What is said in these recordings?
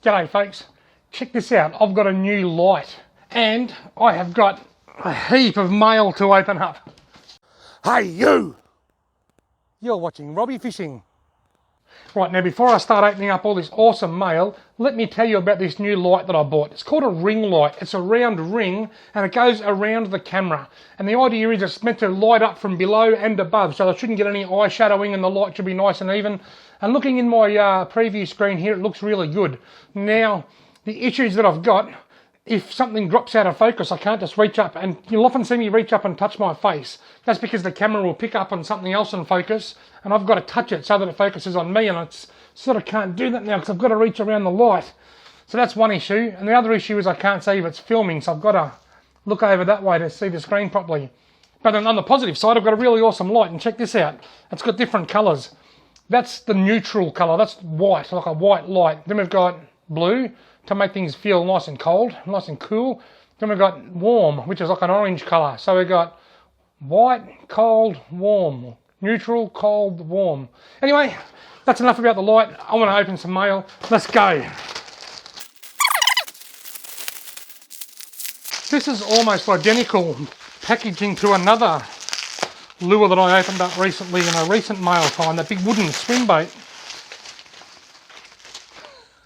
G'day folks, check this out. I've got a new light and I have got a heap of mail to open up. Hey you! You're watching Robbie Fishing. Right, now before I start opening up all this awesome mail, let me tell you about this new light that I bought. It's called a ring light. It's a round ring and it goes around the camera. And the idea is it's meant to light up from below and above, so I shouldn't get any eye shadowing and the light should be nice and even. And looking in my preview screen here, it looks really good. Now, the issues that I've got, if something drops out of focus, I can't just reach up, and you'll often see me reach up and touch my face. That's because the camera will pick up on something else in focus, and I've got to touch it so that it focuses on me, and I sort of can't do that now because I've got to reach around the light. So that's one issue, and the other issue is I can't see if it's filming, so I've got to look over that way to see the screen properly. But on the positive side, I've got a really awesome light, and check this out. It's got different colours. That's the neutral colour, that's white, like a white light. Then we've got blue, to make things feel nice and cold, nice and cool. Then we've got warm, which is like an orange colour. So we've got white, cold, warm. Neutral, cold, warm. Anyway, that's enough about the light. I want to open some mail. Let's go. This is almost identical packaging to another lure that I opened up recently in a recent mail time, that big wooden swim bait.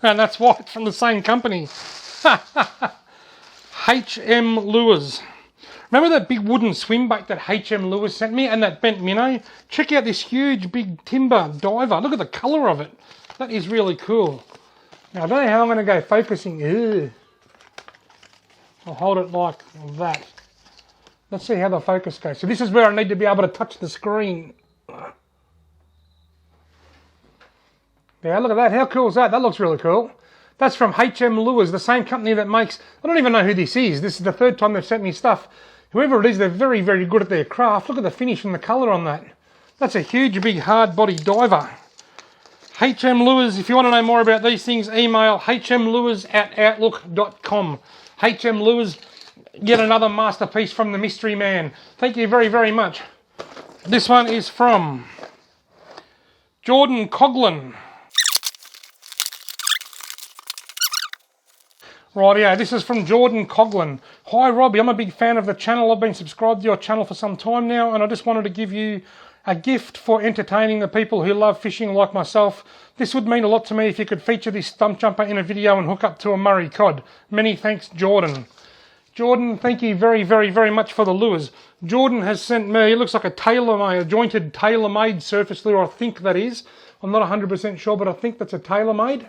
And that's why it's from the same company. HM Lures. Remember that big wooden swim bait that HM Lures sent me and that bent minnow? Check out this huge big timber diver. Look at the colour of it. That is really cool. Now I don't know how I'm going to go focusing. Ugh. I'll hold it like that. Let's see how the focus goes. So this is where I need to be able to touch the screen. Yeah, look at that. How cool is that? That looks really cool. That's from HM Lures, the same company that makes... I don't even know who this is. This is the third time they've sent me stuff. Whoever it is, they're very, very good at their craft. Look at the finish and the colour on that. That's a huge, big, hard-body diver. HM Lures, if you want to know more about these things, email hmlures@outlook.com. HM Lures, yet another masterpiece from the mystery man. Thank you very, very much. This one is from Jordan Coughlin. Rightio, this is from Jordan Coughlin. Hi Robbie, I'm a big fan of the channel. I've been subscribed to your channel for some time now, and I just wanted to give you a gift for entertaining the people who love fishing like myself. This would mean a lot to me if you could feature this stump jumper in a video and hook up to a Murray cod. Many thanks, Jordan. Jordan, thank you very, very, very much for the lures. Jordan has sent me, it looks like a jointed tailor-made surface lure, I think that is. I'm not 100% sure, but I think that's a tailor-made.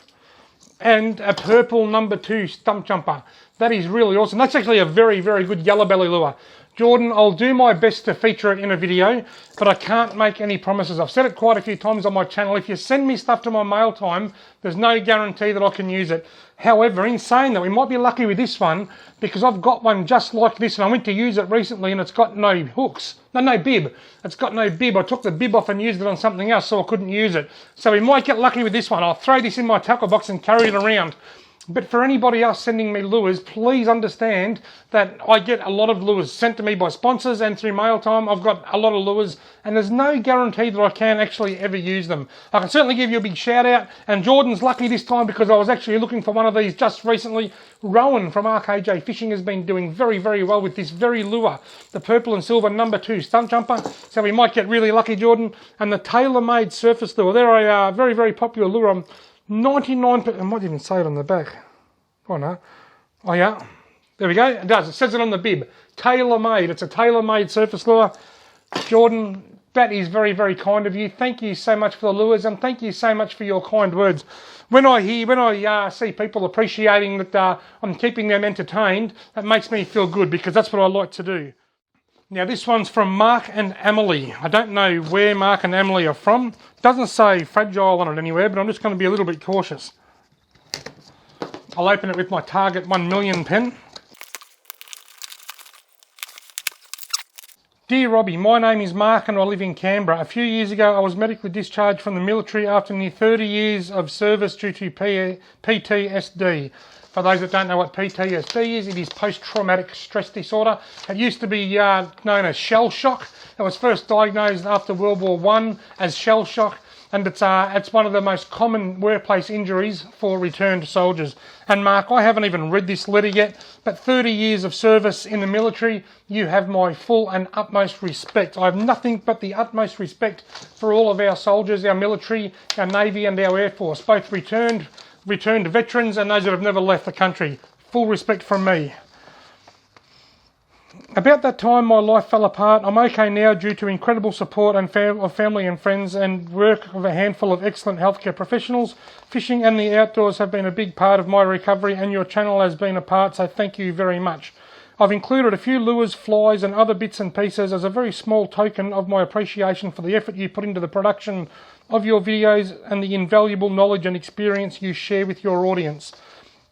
And a purple number 2 stump jumper. That is really awesome. That's actually a very, very good yellow belly lure. Jordan, I'll do my best to feature it in a video, but I can't make any promises. I've said it quite a few times on my channel. If you send me stuff to my mail time, there's no guarantee that I can use it. However, in saying that, we might be lucky with this one because I've got one just like this and I went to use it recently and it's got no hooks. No bib. It's got no bib. I took the bib off and used it on something else, so I couldn't use it. So we might get lucky with this one. I'll throw this in my tackle box and carry it around. But for anybody else sending me lures, please understand that I get a lot of lures sent to me by sponsors and through mail time. I've got a lot of lures and there's no guarantee that I can actually ever use them. I can certainly give you a big shout out, and Jordan's lucky this time because I was actually looking for one of these just recently. Rowan from RKJ Fishing has been doing very, very well with this very lure, the purple and silver number 2 stump jumper, so we might get really lucky, Jordan. And the tailor-made surface lure, they're a very, very popular lure. 99%, I might even say it on the back. Oh no. Oh yeah. There we go. It does. It says it on the bib. Tailor-made. It's a tailor-made surface lure. Jordan, that is very, very kind of you. Thank you so much for the lures, and thank you so much for your kind words. When I see people appreciating that I'm keeping them entertained, that makes me feel good because that's what I like to do. Now this one's from Mark and Emily. I don't know where Mark and Emily are from. Doesn't say fragile on it anywhere, but I'm just going to be a little bit cautious. I'll open it with my Target 1 million pen. Dear Robbie, my name is Mark and I live in Canberra. A few years ago I was medically discharged from the military after near 30 years of service due to PTSD. For those that don't know what PTSD is, it is post-traumatic stress disorder. It used to be known as shell shock. It was first diagnosed after World War I as shell shock. and it's one of the most common workplace injuries for returned soldiers. And Mark, I haven't even read this letter yet, but 30 years of service in the military, you have my full and utmost respect. I have nothing but the utmost respect for all of our soldiers, our military, our Navy and our Air Force, both returned veterans and those that have never left the country. Full respect from me. About that time, my life fell apart. I'm okay now due to incredible support and of family and friends and work of a handful of excellent healthcare professionals. Fishing and the outdoors have been a big part of my recovery, and your channel has been a part, so thank you very much. I've included a few lures, flies and other bits and pieces as a very small token of my appreciation for the effort you put into the production of your videos and the invaluable knowledge and experience you share with your audience.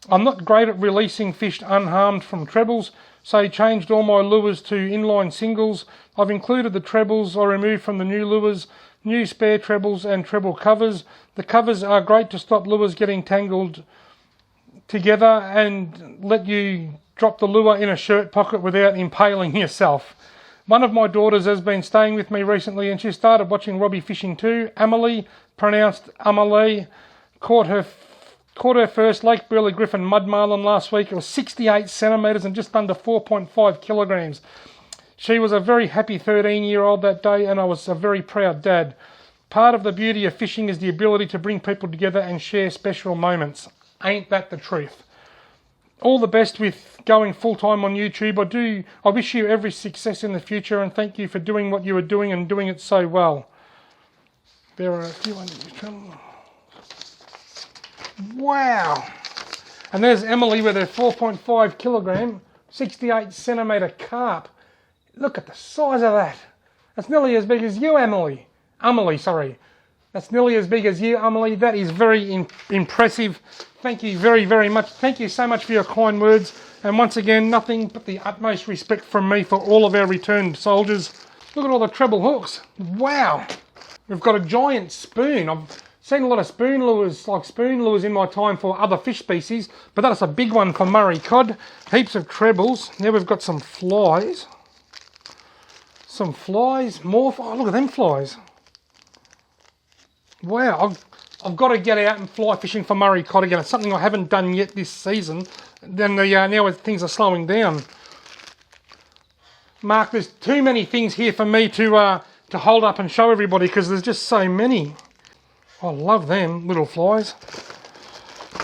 I'm not great at releasing fish unharmed from trebles, so I changed all my lures to inline singles. I've included the trebles I removed from the new lures, new spare trebles and treble covers. The covers are great to stop lures getting tangled together and let you drop the lure in a shirt pocket without impaling yourself. One of my daughters has been staying with me recently and she started watching Robbie fishing too. Amelie, pronounced Amelie, caught her first Lake Burley Griffin mud marlin last week. It was 68 centimetres and just under 4.5 kilograms. She was a very happy 13-year-old that day and I was a very proud dad. Part of the beauty of fishing is the ability to bring people together and share special moments. Ain't that the truth? All the best with going full-time on YouTube. I wish you every success in the future and thank you for doing what you are doing and doing it so well. There are a few under your channel. Wow! And there's Emily with her 4.5 kilogram, 68 centimetre carp. Look at the size of that. That's nearly as big as you, Emily. Amelie, sorry. That's nearly as big as you, Amelie. That is very impressive. Thank you very, very much. Thank you so much for your kind words. And once again, nothing but the utmost respect from me for all of our returned soldiers. Look at all the treble hooks. Wow! We've got a giant spoon. I've seen a lot of spoon lures in my time for other fish species, but that's a big one for Murray cod. Heaps of trebles. Now we've got some flies. More. Oh, look at them flies. Wow, I've got to get out and fly fishing for Murray cod again. It's something I haven't done yet this season. Then now things are slowing down. Mark, there's too many things here for me to hold up and show everybody because there's just so many. I love them little flies.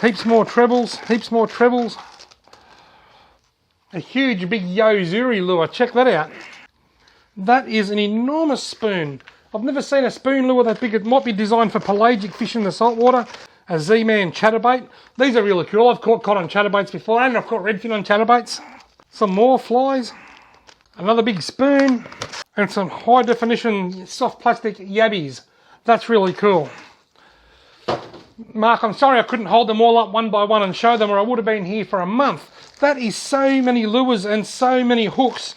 Heaps more trebles. A huge big Yo-Zuri lure. Check that out. That is an enormous spoon. I've never seen a spoon lure that big. It might be designed for pelagic fish in the saltwater. A Z-Man chatterbait. These are really cool. I've caught cod on chatterbaits before and I've caught redfin on chatterbaits. Some more flies. Another big spoon. And some high definition soft plastic yabbies. That's really cool. Mark, I'm sorry I couldn't hold them all up one by one and show them or I would have been here for a month. That is so many lures and so many hooks.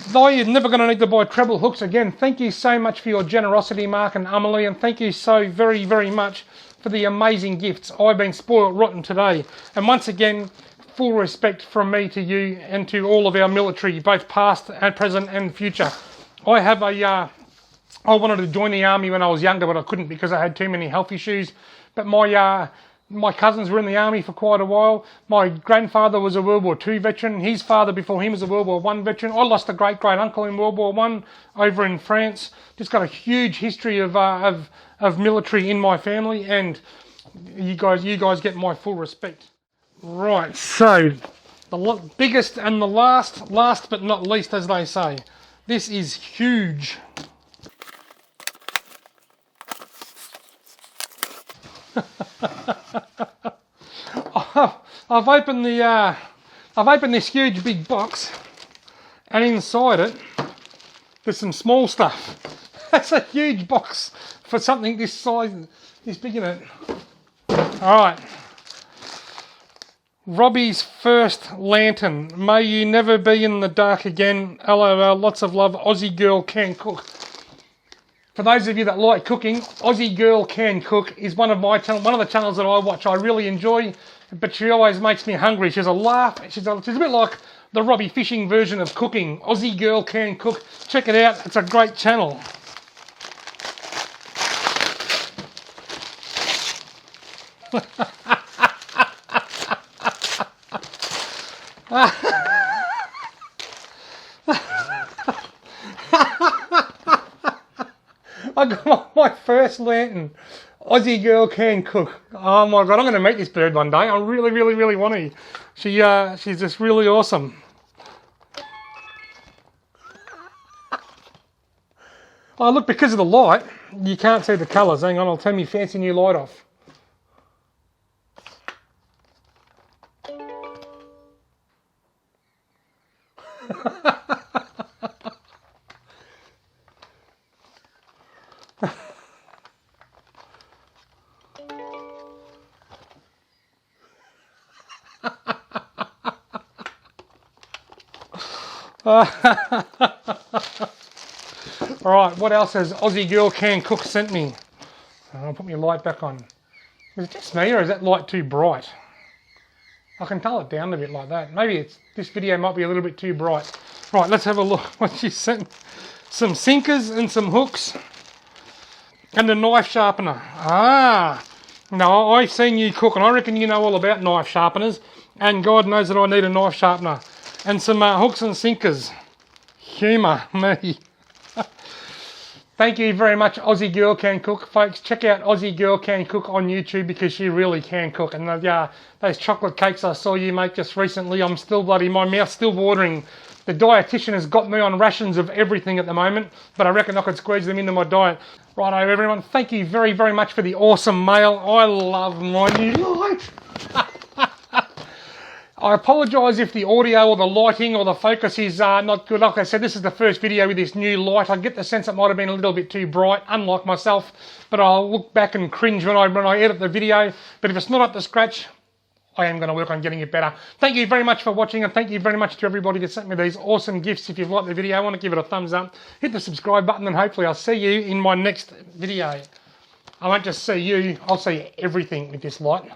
Though you're never going to need to buy treble hooks again. Thank you so much for your generosity, Mark and Amelie, and thank you so very, very much for the amazing gifts. I've been spoiled rotten today. And once again, full respect from me to you and to all of our military, both past and present and future. I wanted to join the army when I was younger, but I couldn't because I had too many health issues. But my cousins were in the army for quite a while. My grandfather was a World War II veteran. His father before him was a World War I veteran. I lost a great-great-uncle in World War I over in France. Just got a huge history of military in my family, and you guys get my full respect. Right, so the biggest and the last but not least, as they say. This is huge. I've opened this huge big box, and inside it there's some small stuff. That's a huge box for something this size, this big in it. All right, Robbie's first lantern. May you never be in the dark again. LOL. Lots of love. Aussie Girl Can Cook. For those of you that like cooking, Aussie Girl Can Cook is one of the channels that I watch. I really enjoy, but she always makes me hungry. She's a laugh. She's a bit like the Robbie fishing version of cooking. Aussie Girl Can Cook. Check it out. It's a great channel. I got my first lantern. Aussie Girl can cook. Oh my God, I'm going to meet this bird one day. I really, really, really want to. She's just really awesome. Oh look, because of the light, you can't see the colours. Hang on, I'll turn my fancy new light off. Alright, what else has Aussie Girl Can Cook sent me? I'll put my light back on. Is it just me or is that light too bright? I can dull it down a bit like that. Maybe this video might be a little bit too bright. Right, let's have a look what she sent. Some sinkers and some hooks. And a knife sharpener. Ah! Now, I've seen you cook and I reckon you know all about knife sharpeners. And God knows that I need a knife sharpener. And some hooks and sinkers. Humour me. Thank you very much, Aussie Girl Can Cook. Folks, check out Aussie Girl Can Cook on YouTube because she really can cook. And those chocolate cakes I saw you make just recently, I'm still my mouth's still watering. The dietitian has got me on rations of everything at the moment, but I reckon I could squeeze them into my diet. Righto, everyone. Thank you very, very much for the awesome mail. I love my new light. I apologise if the audio or the lighting or the focus is not good. Like I said, this is the first video with this new light. I get the sense it might have been a little bit too bright, unlike myself, but I'll look back and cringe when I edit the video. But if it's not up to scratch, I am going to work on getting it better. Thank you very much for watching, and thank you very much to everybody that sent me these awesome gifts. If you've liked the video, I want to give it a thumbs up. Hit the subscribe button, and hopefully I'll see you in my next video. I won't just see you, I'll see everything with this light.